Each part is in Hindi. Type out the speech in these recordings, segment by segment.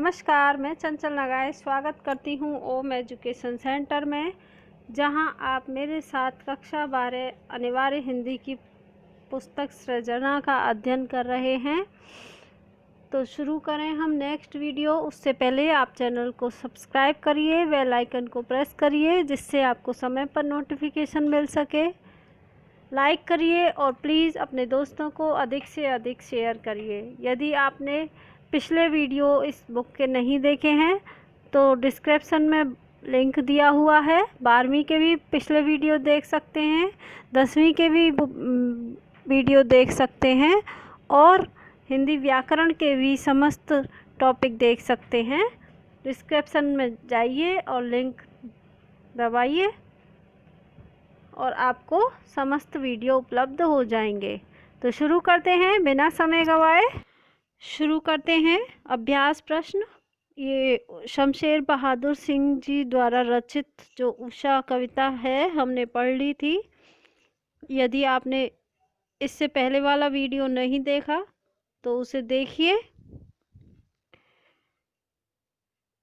नमस्कार, मैं चंचल नगाए स्वागत करती हूँ ओम एजुकेशन सेंटर में, जहाँ आप मेरे साथ कक्षा 12 अनिवार्य हिंदी की पुस्तक सृजना का अध्ययन कर रहे हैं। तो शुरू करें हम नेक्स्ट वीडियो। उससे पहले आप चैनल को सब्सक्राइब करिए, बेल आइकन को प्रेस करिए, जिससे आपको समय पर नोटिफिकेशन मिल सके। लाइक करिए और प्लीज़ अपने दोस्तों को अधिक से अधिक शेयर करिए। यदि आपने पिछले वीडियो इस बुक के नहीं देखे हैं तो डिस्क्रिप्शन में लिंक दिया हुआ है। 12वीं के भी पिछले वीडियो देख सकते हैं, 10वीं के भी वीडियो देख सकते हैं और हिंदी व्याकरण के भी समस्त टॉपिक देख सकते हैं। डिस्क्रिप्शन में जाइए और लिंक दबाइए और आपको समस्त वीडियो उपलब्ध हो जाएंगे। तो शुरू करते हैं बिना समय गवाए। शुरू करते हैं अभ्यास प्रश्न। ये शमशेर बहादुर सिंह जी द्वारा रचित जो उषा कविता है, हमने पढ़ ली थी। यदि आपने इससे पहले वाला वीडियो नहीं देखा तो उसे देखिए।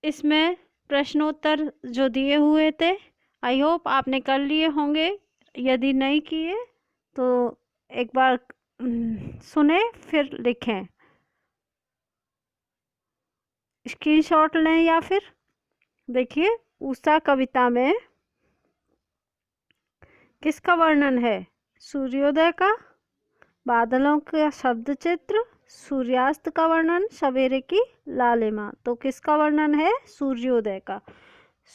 इसमें प्रश्नोत्तर जो दिए हुए थे, आई होप आपने कर लिए होंगे। यदि नहीं किए तो एक बार सुने फिर लिखें, स्क्रीनशॉट लें या फिर देखिए। उषा कविता में किसका वर्णन है? सूर्योदय का, बादलों का शब्द चित्र, सूर्यास्त का वर्णन, सवेरे की लालिमा। तो किसका वर्णन है? सूर्योदय का।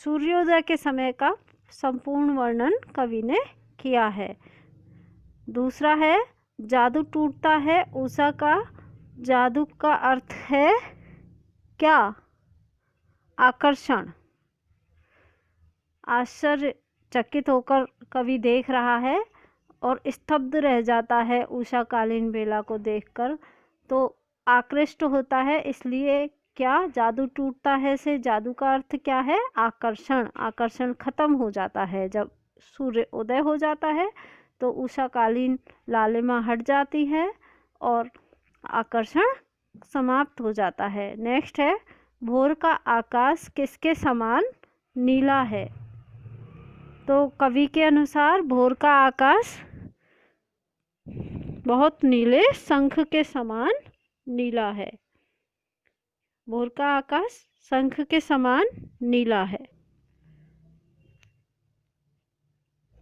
सूर्योदय के समय का संपूर्ण वर्णन कवि ने किया है। दूसरा है जादू टूटता है उषा का। जादू का अर्थ है क्या? आकर्षण। आश्चर्यचकित होकर कवि देख रहा है और स्तब्ध रह जाता है उषा कालीन बेला को देखकर, तो आकृष्ट होता है। इसलिए क्या जादू टूटता है से जादू का अर्थ क्या है? आकर्षण। आकर्षण खत्म हो जाता है जब सूर्य उदय हो जाता है, तो उषा कालीन लालिमा हट जाती है और आकर्षण समाप्त हो जाता है। नेक्स्ट है भोर का आकाश किसके समान नीला है? तो कवि के अनुसार भोर का आकाश बहुत नीले शंख के समान नीला है। भोर का आकाश शंख के समान नीला है।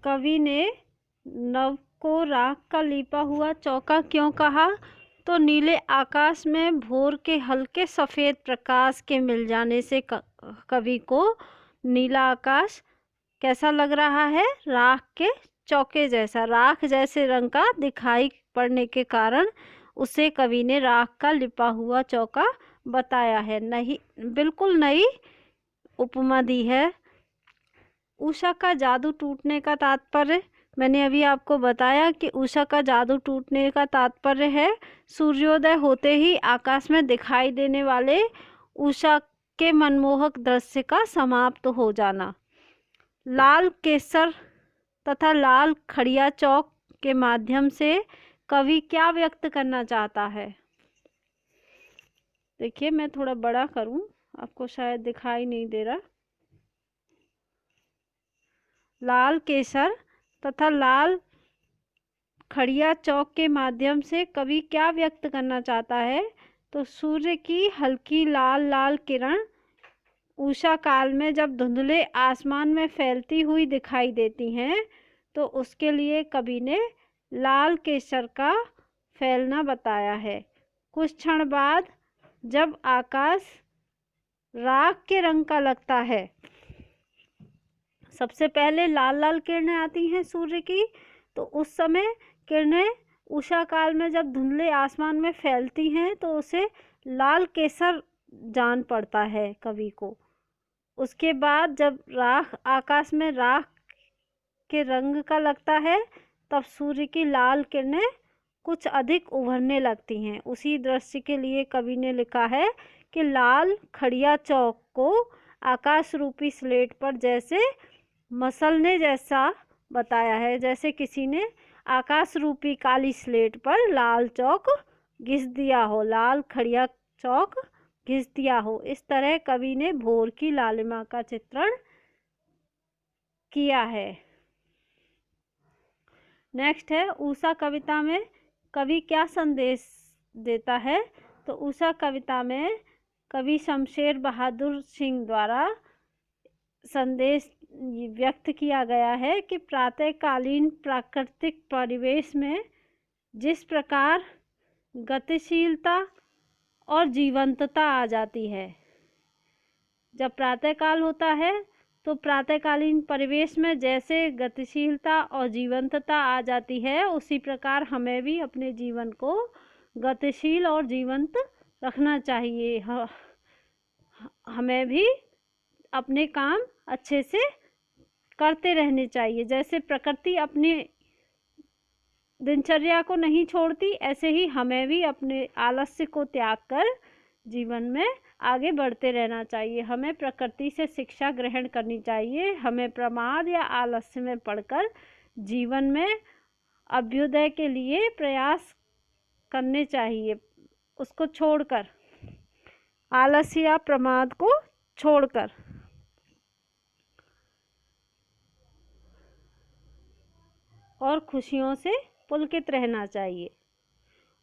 कवि ने नव को राख का लिपा हुआ चौका क्यों कहा? तो नीले आकाश में भोर के हल्के सफ़ेद प्रकाश के मिल जाने से कवि को नीला आकाश कैसा लग रहा है? राख के चौके जैसा, राख जैसे रंग का दिखाई पड़ने के कारण उसे कवि ने राख का लिपा हुआ चौका बताया है। नहीं, बिल्कुल नई उपमा दी है। उषा का जादू टूटने का तात्पर्य मैंने अभी आपको बताया कि उषा का जादू टूटने का तात्पर्य है सूर्योदय होते ही आकाश में दिखाई देने वाले उषा के मनमोहक दृश्य का समाप्त हो जाना। लाल केसर तथा लाल खड़िया चौक के माध्यम से कवि क्या व्यक्त करना चाहता है? देखिए, मैं थोड़ा बड़ा करूं, आपको शायद दिखाई नहीं दे रहा। लाल केसर तथा लाल खड़िया चौक के माध्यम से कवि क्या व्यक्त करना चाहता है? तो सूर्य की हल्की लाल लाल किरण उषा काल में जब धुंधले आसमान में फैलती हुई दिखाई देती हैं, तो उसके लिए कवि ने लाल केसर का फैलना बताया है। कुछ क्षण बाद जब आकाश राख के रंग का लगता है, सबसे पहले लाल लाल किरणें आती हैं सूर्य की, तो उस समय किरणें उषा काल में जब धुंधले आसमान में फैलती हैं तो उसे लाल केसर जान पड़ता है कवि को। उसके बाद जब राख आकाश में राख के रंग का लगता है, तब सूर्य की लाल किरणें कुछ अधिक उभरने लगती हैं। उसी दृश्य के लिए कवि ने लिखा है कि लाल खड़िया चौक को आकाश रूपी स्लेट पर जैसे मसलने जैसा बताया है, जैसे किसी ने आकाश रूपी काली स्लेट पर लाल चौक घिस दिया हो। लाल खड़िया चौक घिस दिया हो। इस तरह कवि ने भोर की लालिमा का चित्रण किया है। नेक्स्ट है उषा कविता में कवि क्या संदेश देता है। तो उषा कविता में कवि शमशेर बहादुर सिंह द्वारा संदेश व्यक्त किया गया है कि प्रातःकालीन प्राकृतिक परिवेश में जिस प्रकार गतिशीलता और जीवंतता आ जाती है, जब प्रातःकाल होता है तो प्रातःकालीन परिवेश में जैसे गतिशीलता और जीवंतता आ जाती है, उसी प्रकार हमें भी अपने जीवन को गतिशील और जीवंत रखना चाहिए। हमें भी अपने काम अच्छे से करते रहने चाहिए। जैसे प्रकृति अपनी दिनचर्या को नहीं छोड़ती, ऐसे ही हमें भी अपने आलस्य को त्याग कर जीवन में आगे बढ़ते रहना चाहिए। हमें प्रकृति से शिक्षा ग्रहण करनी चाहिए। हमें प्रमाद या आलस्य में पड़कर जीवन में अभ्युदय के लिए प्रयास करने चाहिए। उसको छोड़कर, आलस्य या प्रमाद को छोड़कर। और खुशियों से पुलकित रहना चाहिए।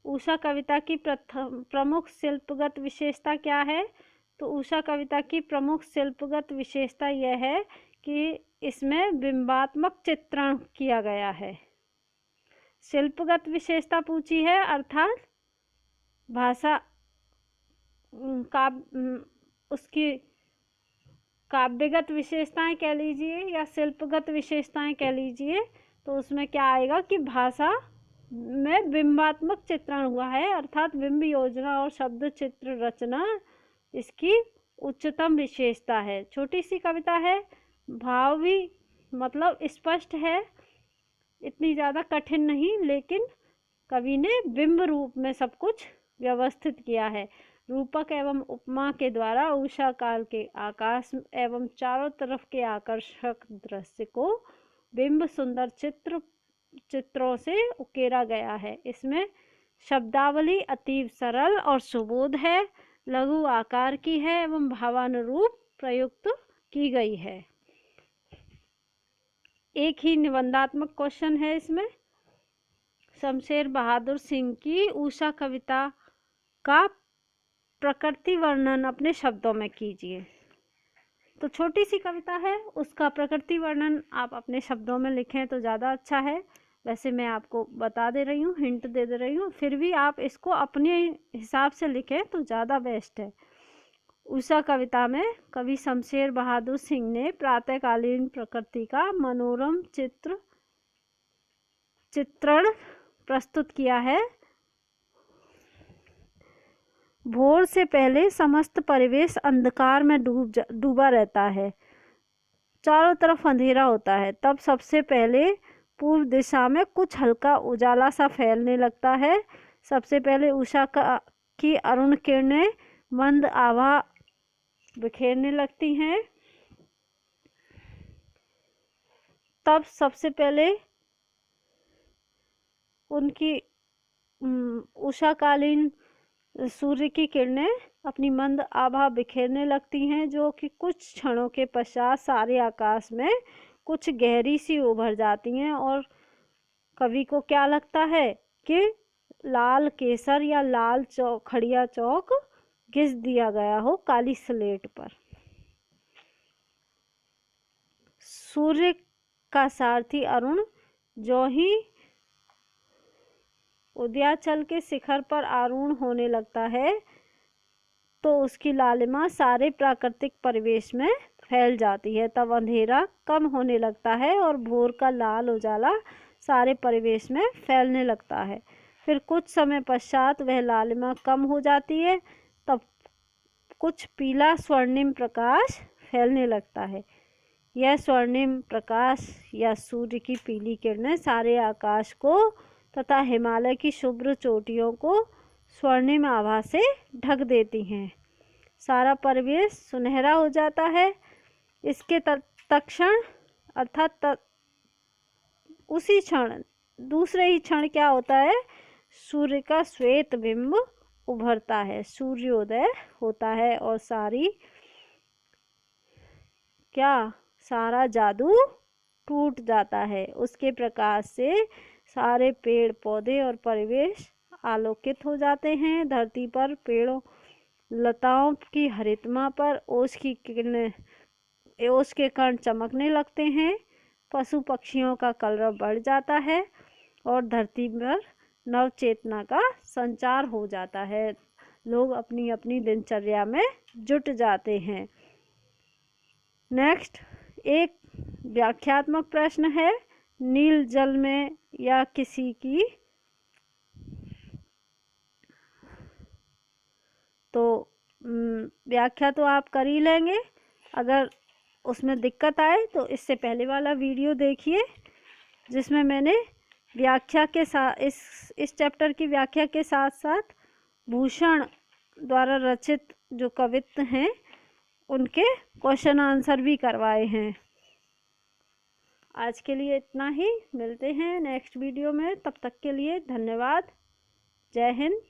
उषा कविता की प्रमुख शिल्पगत विशेषता क्या है। तो उषा कविता की प्रमुख शिल्पगत विशेषता यह है कि इसमें बिंबात्मक चित्रण किया गया है। शिल्पगत विशेषता पूछी है, अर्थात भाषा उसकी काव्यगत विशेषताएं कह लीजिए या शिल्पगत विशेषताएं कह लीजिए, तो उसमें क्या आएगा कि भाषा में बिंबात्मक चित्रण हुआ है, अर्थात बिंब योजना और शब्द चित्र रचना इसकी उच्चतम विशेषता है। छोटी सी कविता है, भाव भी मतलब स्पष्ट है, इतनी ज़्यादा कठिन नहीं, लेकिन कवि ने बिंब रूप में सब कुछ व्यवस्थित किया है। रूपक एवं उपमा के द्वारा उषा काल के आकाश एवं चारों तरफ के आकर्षक दृश्य को बिंब सुंदर चित्रों से उकेरा गया है। इसमें शब्दावली अतीव सरल और सुबोध है, लघु आकार की है एवं भावानुरूप प्रयुक्त की गई है। एक ही निबंधात्मक क्वेश्चन है इसमें। शमशेर बहादुर सिंह की उषा कविता का प्रकृति वर्णन अपने शब्दों में कीजिए। तो छोटी सी कविता है, उसका प्रकृति वर्णन आप अपने शब्दों में लिखें तो ज़्यादा अच्छा है। वैसे मैं आपको बता दे रही हूँ, हिंट दे रही हूँ, फिर भी आप इसको अपने हिसाब से लिखें तो ज़्यादा बेस्ट है। उषा कविता में कवि शमशेर बहादुर सिंह ने प्रातःकालीन प्रकृति का मनोरम चित्रण प्रस्तुत किया है। भोर से पहले समस्त परिवेश अंधकार में डूबा रहता है, चारों तरफ अंधेरा होता है। तब सबसे पहले पूर्व दिशा में कुछ हल्का उजाला सा फैलने लगता है। सबसे पहले उषा की अरुण किरणें मंद आभा बिखेरने लगती हैं। तब सबसे पहले उनकी उषाकालीन सूर्य की किरणें अपनी मंद आभा बिखेरने लगती हैं, जो कि कुछ क्षणों के पश्चात सारे आकाश में कुछ गहरी सी उभर जाती हैं। और कवि को क्या लगता है कि लाल केसर या लाल खड़िया चौक घिस दिया गया हो काली स्लेट पर। सूर्य का सारथी अरुण जो ही उदयाचल के शिखर पर आरूढ़ होने लगता है, तो उसकी लालिमा सारे प्राकृतिक परिवेश में फैल जाती है। तब अंधेरा कम होने लगता है और भोर का लाल उजाला सारे परिवेश में फैलने लगता है। फिर कुछ समय पश्चात वह लालिमा कम हो जाती है, तब कुछ पीला स्वर्णिम प्रकाश फैलने लगता है। यह स्वर्णिम प्रकाश या सूर्य की पीली किरणें सारे आकाश को तथा हिमालय की शुभ्र चोटियों को स्वर्णिम आभा से ढक देती हैं। सारा परिवेश सुनहरा हो जाता है। इसके तत्क्षण अर्थात उसी क्षण, दूसरे ही क्षण क्या होता है, सूर्य का श्वेत बिंब उभरता है, सूर्योदय होता है और सारा जादू टूट जाता है। उसके प्रकाश से सारे पेड़ पौधे और परिवेश आलोकित हो जाते हैं। धरती पर पेड़ों लताओं की हरितमा पर ओस के कण चमकने लगते हैं। पशु पक्षियों का कलरव बढ़ जाता है और धरती पर नव चेतना का संचार हो जाता है। लोग अपनी अपनी दिनचर्या में जुट जाते हैं। नेक्स्ट एक व्याख्यात्मक प्रश्न है, नील जल में या किसी की तो व्याख्या तो आप कर ही लेंगे। अगर उसमें दिक्कत आए तो इससे पहले वाला वीडियो देखिए, जिसमें मैंने व्याख्या के साथ इस चैप्टर की व्याख्या के साथ साथ भूषण द्वारा रचित जो कवित्व हैं उनके क्वेश्चन आंसर भी करवाए हैं। आज के लिए इतना ही, मिलते हैं नेक्स्ट वीडियो में। तब तक के लिए धन्यवाद। जय हिंद,